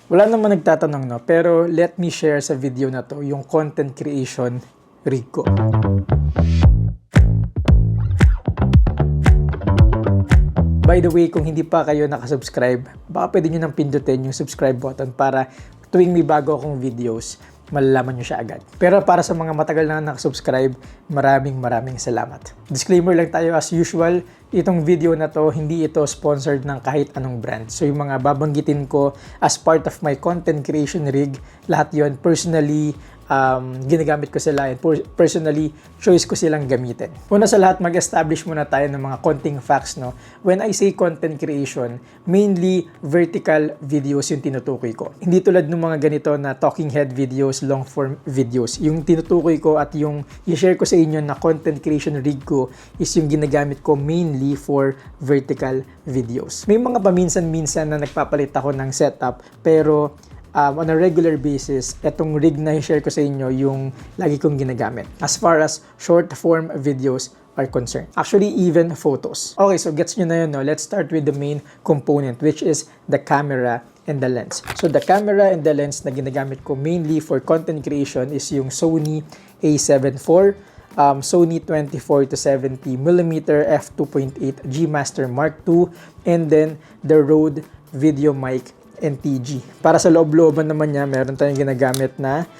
Wala naman nagtatanong, no? Pero let me share sa video na to yung content creation rig ko. By the way, kung hindi pa kayo nakasubscribe, baka pwede nyo nang pindutin yung subscribe button para tuwing may bago akong videos, malalaman nyo siya agad. Pero para sa mga matagal na nakasubscribe, maraming salamat. Disclaimer lang tayo as usual, itong video na to, hindi ito sponsored ng kahit anong brand. So yung mga babanggitin ko as part of my content creation rig, lahat yon personally, ginagamit ko sila and personally, choice ko silang gamitin. Una sa lahat, mag-establish muna tayo ng mga konting facts, no? When I say content creation, mainly vertical videos yung tinutukoy ko. Hindi tulad ng mga ganito na talking head videos, long form videos. Yung tinutukoy ko at yung i-share ko sa inyo na content creation rig ko is yung ginagamit ko mainly for vertical videos. May mga paminsan-minsan na nagpapalit ako ng setup, pero on a regular basis, etong rig na i-share ko sa inyo yung lagi kong ginagamit as far as short form videos are concerned. Actually, even photos. Okay, so gets nyo na yun, no? Let's start with the main component, which is the camera and the lens. So the camera and the lens na ginagamit ko mainly for content creation is yung Sony a7 IV, Sony 24-70mm f2.8 G Master Mark II, and then the Rode VideoMic NTG. Para sa loob-looban naman niya, meron tayong ginagamit na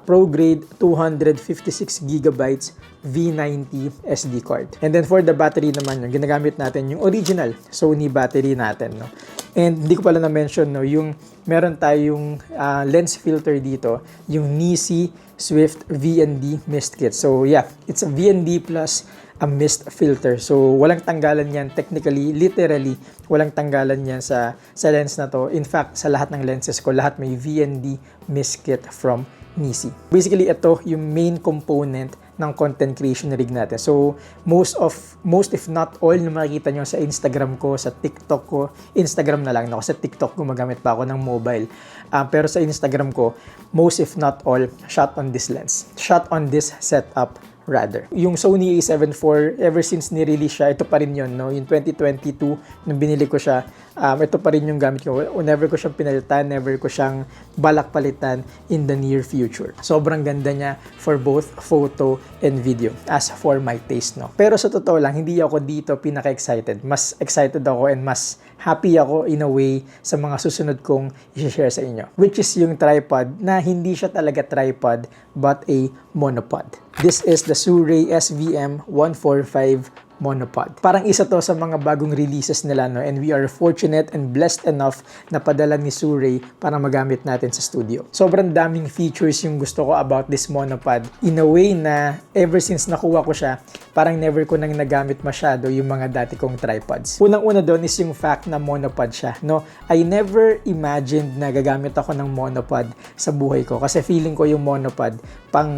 Pro Grade 256GB V90 SD card. And then for the battery naman, yung ginagamit natin yung original Sony battery natin, no? And hindi ko pala na-mention, no, yung meron tayong lens filter dito, yung Nisi Swift VND Mist Kit. So yeah, it's a VND plus a mist filter. So walang tanggalan yan, technically, literally, walang tanggalan yan sa lens na to. In fact, sa lahat ng lenses ko, lahat may VND mist kit from Nisi. Basically, ito yung main component ng content creation rig natin. So, most if not all na makikita nyo sa Instagram ko, sa TikTok ko, Instagram na lang, no? Sa TikTok gumagamit pa ako ng mobile. Pero sa Instagram ko, most if not all, shot on this lens. Shot on this setup rather. Yung Sony a7 IV, ever since ni-release siya, ito pa rin yun, no? Yung 2022, nung binili ko siya, ito pa rin yung gamit ko. Never ko siyang pinalitan, never ko siyang balak palitan in the near future. Sobrang ganda niya for both photo and video, as for my taste, no? Pero sa totoo lang, hindi ako dito pinaka-excited. Mas excited ako and mas happy ako in a way sa mga susunod kong i-share sa inyo. Which is yung tripod na hindi siya talaga tripod, but a monopod. This is the Sirui SVM145 monopod. Parang isa to sa mga bagong releases nila, no? And we are fortunate and blessed enough na padala ni Sirui para magamit natin sa studio. Sobrang daming features yung gusto ko about this monopod in a way na ever since nakuha ko siya, parang never ko nang nagamit masyado yung mga dati kong tripods. Unang-una doon is yung fact na monopod siya, no? I never imagined na gagamit ako ng monopod sa buhay ko kasi feeling ko yung monopod pang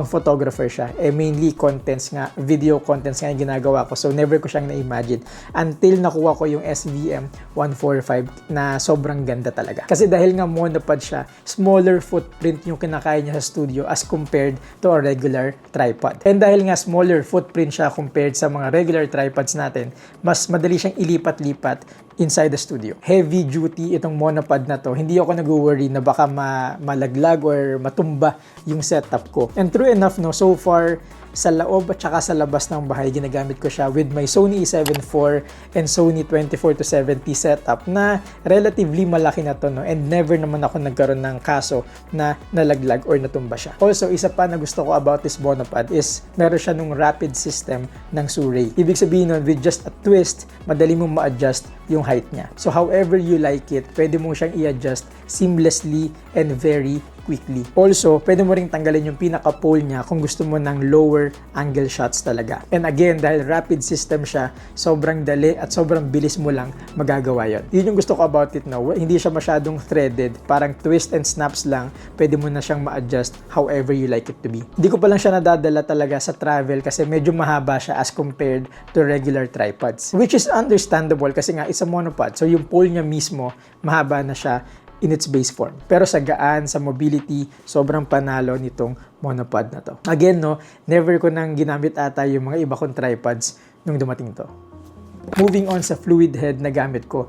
photographer siya. Mainly contents nga, video contents nga yung ginagawa ko. So, never ko siyang na-imagine until nakuha ko yung SVM145 na sobrang ganda talaga. Kasi dahil nga monopod siya, smaller footprint yung kinakaya niya sa studio as compared to a regular tripod. And dahil nga smaller footprint siya compared sa mga regular tripods natin, mas madali siyang ilipat-lipat inside the studio. Heavy duty itong monopod na to. Hindi ako nag-worry na baka malaglag or matumba yung setup ko. And true enough, no, so far, sa loob at saka sa labas ng bahay, ginagamit ko siya with my Sony a7 IV and Sony 24-70 setup na relatively malaki na to, no? And never naman ako nagkaroon ng kaso na nalaglag or natumba siya. Also, isa pa na gusto ko about this monopod is meron siya nung rapid system ng Sirui. Ibig sabihin nun, with just a twist, madali mong ma-adjust yung height niya. So, however you like it, pwede mo siyang i-adjust seamlessly and very quickly. Also, pwede mo ring tanggalin yung pinaka-pole niya kung gusto mo ng lower angle shots talaga. And again, dahil rapid system siya, sobrang dali at sobrang bilis mo lang magagawa yon. Yun yung gusto ko about it, no? Hindi siya masyadong threaded, parang twist and snaps lang, pwede mo na siyang ma-adjust however you like it to be. Hindi ko pa lang siya nadadala talaga sa travel kasi medyo mahaba siya as compared to regular tripods. Which is understandable kasi nga it's a monopod. So yung pole niya mismo, mahaba na siya in its base form. Pero sa gaan, sa mobility, sobrang panalo nitong monopod na to. Again, no, never ko nang ginamit ata yung mga iba kong tripods nung dumating to. Moving on sa fluid head na gamit ko,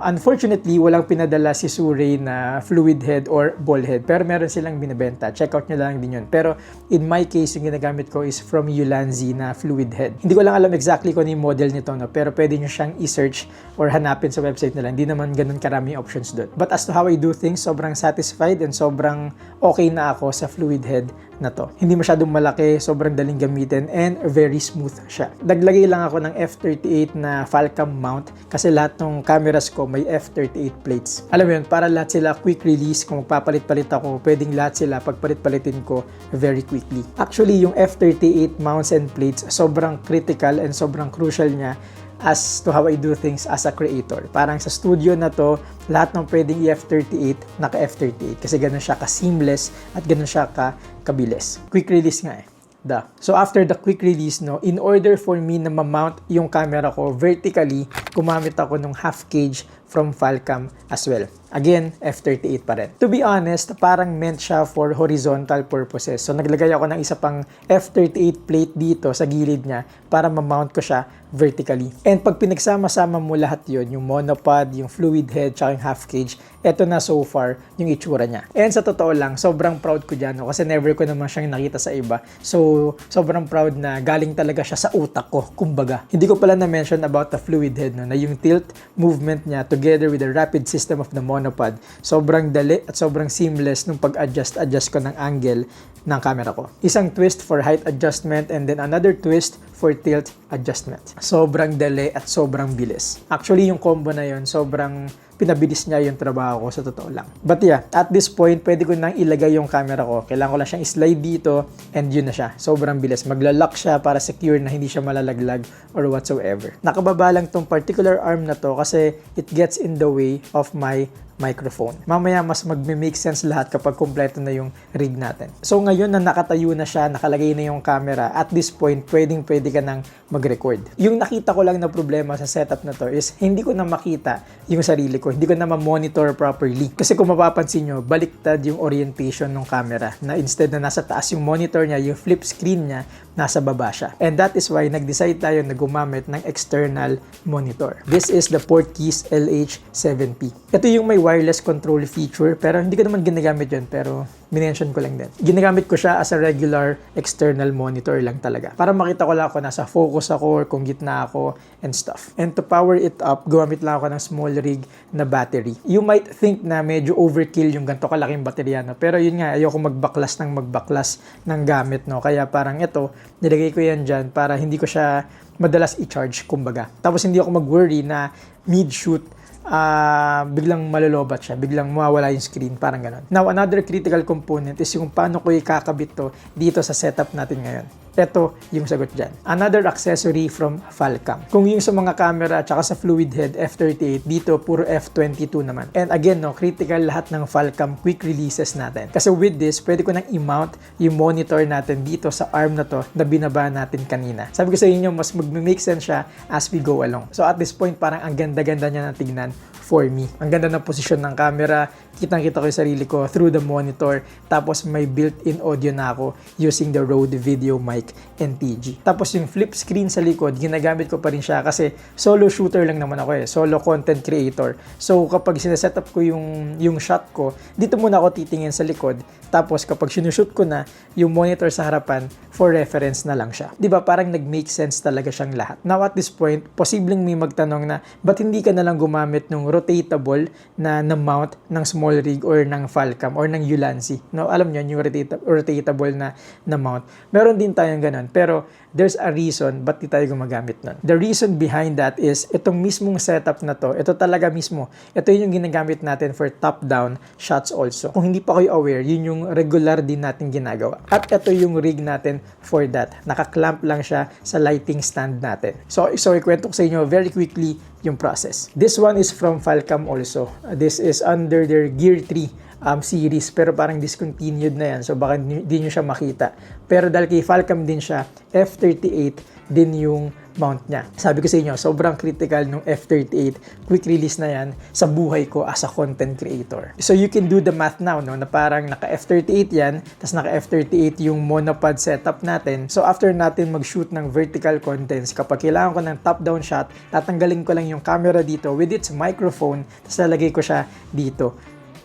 Unfortunately, walang pinadala si Suray na fluid head or ball head, pero meron silang binibenta. Check out nyo lang din yun. Pero in my case, yung ginagamit ko is from Ulanzi na fluid head. Hindi ko lang alam exactly kung ano yung model nito, no? Pero pwede nyo siyang i-search or hanapin sa website nila. Hindi naman ganun karami options doon. But as to how I do things, sobrang satisfied and sobrang okay na ako sa fluid head na to. Hindi masyadong malaki, sobrang daling gamitin, and very smooth siya. Naglagay lang ako ng f38 na Falcam mount kasi lahat ng cameras ko may f38 plates. Alam mo yun, para lahat sila quick release. Kung magpapalit-palit ako, pwedeng lahat sila pagpalit-palitin ko very quickly. Actually, yung f38 mounts and plates, sobrang critical and sobrang crucial niya as to how I do things as a creator. Parang sa studio na to, lahat ng pwedeng i-F38, naka-F38. Kasi ganun siya ka-seamless at ganun siya kabilis. Quick release nga eh. So after the quick release, no, in order for me na ma-mount yung camera ko vertically, gumamit ako ng half cage from Falcam as well. Again, f38 pa rin. To be honest, parang meant siya for horizontal purposes. So naglagay ako ng isa pang f38 plate dito sa gilid niya para ma-mount ko siya vertically. And pag pinagsama-sama mo lahat yon, yung monopod, yung fluid head, tsaka yung half cage, eto na so far yung itsura niya. And sa totoo lang, sobrang proud ko dyan, no? Kasi never ko naman siyang nakita sa iba. So, sobrang proud na galing talaga siya sa utak ko, kumbaga. Hindi ko pala na-mention about the fluid head, no? Na yung tilt movement niya together with the rapid system of the monopod, sobrang dali at sobrang seamless nung pag-adjust ko ng angle ng camera ko. Isang twist for height adjustment and then another twist for tilt adjustment. Sobrang dali at sobrang bilis. Actually, yung combo na yun, sobrang pinabilis niya yung trabaho ko sa totoo lang. But yeah, at this point, pwede ko nang ilagay yung camera ko. Kailangan ko lang siyang slide dito and yun na siya. Sobrang bilis. Magla-lock siya para secure na hindi siya malalaglag or whatsoever. Nakababa lang tong particular arm na to kasi it gets in the way of my microphone. Mamaya mas magme-make sense lahat kapag kumpleto na yung rig natin. So ngayon na nakatayo na siya, nakalagay na yung camera, at this point, pwede ka nang mag-record. Yung nakita ko lang na problema sa setup na to is hindi ko na makita yung sarili ko. Hindi ko na ma-monitor properly. Kasi kung mapapansin nyo, baliktad yung orientation ng camera. Na instead na nasa taas yung monitor niya, yung flip screen niya, nasa baba siya. And that is why nag-decide tayo na gumamit ng external monitor. This is the Portkeys LH7P. Ito yung may wireless control feature, pero hindi ko naman ginagamit yun, pero minention ko lang din. Ginagamit ko siya as a regular external monitor lang talaga. Para makita ko lang ako nasa focus ako or kung gitna ako and stuff. And to power it up, gumamit lang ako ng small rig na battery. You might think na medyo overkill yung ganito kalaking baterya, no? Pero yun nga, ayoko magbaklas ng gamit, no? Kaya parang ito, nilagay ko yan dyan para hindi ko siya madalas i-charge, kumbaga. Tapos hindi ako mag-worry na mid-shoot biglang malolobat siya, biglang mawawala yung screen, parang gano'n. Now, another critical component is yung paano ko ikakabit to dito sa setup natin ngayon. Ito yung sagot dyan. Another accessory from Falcam. Kung yung sa mga camera at saka sa fluid head f38, dito puro f22 naman. And again, no, critical lahat ng Falcam quick releases natin. Kasi with this, pwede ko nang i-mount yung monitor natin dito sa arm na to na binaba natin kanina. Sabi ko sa inyo, mas mag-make sense siya as we go along. So at this point, parang ang ganda-ganda niya na tignan for me. Ang ganda ng posisyon ng camera, kitang-kita ko yung sarili ko through the monitor, tapos may built-in audio na ako using the Rode Video Mic NTG. Tapos yung flip screen sa likod, ginagamit ko pa rin siya kasi solo shooter lang naman ako solo content creator. So kapag sineset up ko yung shot ko, dito muna ako titingin sa likod, tapos kapag sinushoot ko na, yung monitor sa harapan, for reference na lang siya. Diba parang nag-make sense talaga siyang lahat. Now at this point, posibleng may magtanong na, ba't hindi ka na lang gumamit ng rotatable na mount ng small rig or ng Falcam or ng Ulanzi? No, alam niyo yung rotatable na mount. Meron din tayong ganun, pero there's a reason ba't di tayo gumagamit nun. The reason behind that is itong mismong setup na to, ito talaga mismo. Ito yung ginagamit natin for top-down shots also. Kung hindi pa kayo aware, yun yung regular din natin ginagawa. At ito yung rig natin for that. Naka-clamp lang siya sa lighting stand natin. So ikwento ko sa inyo very quickly yung process. This one is from Falcam also. This is under their Gear 3 series, pero parang discontinued na yan, so baka di nyo siya makita. Pero dahil kay Falcam din siya, f38 din yung mount niya. Sabi ko sa inyo, sobrang critical nung F38. Quick release na yan sa buhay ko as a content creator. So you can do the math now, no? Na parang naka F38 yan, tapos naka F38 yung monopod setup natin. So after natin mag-shoot ng vertical contents, kapag kailangan ko ng top-down shot, tatanggalin ko lang yung camera dito with its microphone, tapos lalagay ko siya dito.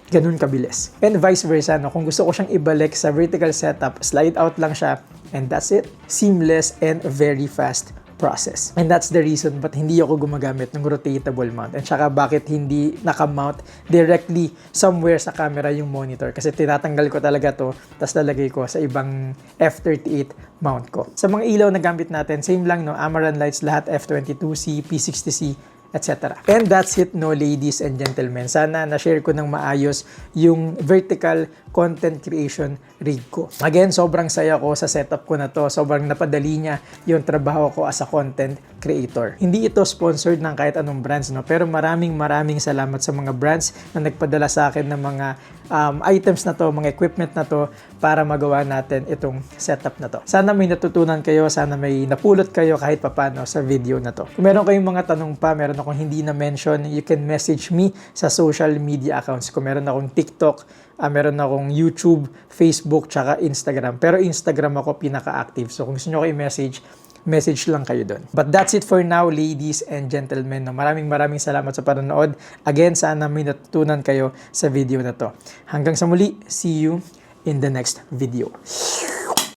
Ganun kabilis. And vice versa, no? Kung gusto ko siyang ibalik sa vertical setup, slide out lang siya, and that's it. Seamless and very fast process. And that's the reason ba't hindi ako gumagamit ng rotatable mount. And saka bakit hindi naka-mount directly somewhere sa camera yung monitor. Kasi tinatanggal ko talaga to, tapos lalagay ko sa ibang F38 mount ko. Sa mga ilaw na gamit natin, same lang, no? Amaran lights, lahat F22C, P60C, etc. And that's it, no, ladies and gentlemen. Sana na-share ko ng maayos yung vertical content creation rig ko. Again, sobrang saya ko sa setup ko na to. Sobrang napadali niya yung trabaho ko as a content creator. Hindi ito sponsored ng kahit anong brands, no? Pero maraming salamat sa mga brands na nagpadala sa akin ng mga items na to, mga equipment na to para magawa natin itong setup na to. Sana may natutunan kayo, sana may napulot kayo kahit papano sa video na to. Kung meron kayong mga tanong pa, meron akong hindi na-mention, you can message me sa social media accounts ko. Meron akong TikTok, meron akong YouTube, Facebook, tsaka Instagram. Pero Instagram ako pinaka-active. So kung gusto nyo ko i-message, message lang kayo doon. But that's it for now, ladies and gentlemen. Maraming salamat sa panonood. Again, sana may natutunan kayo sa video na to. Hanggang sa muli, see you in the next video.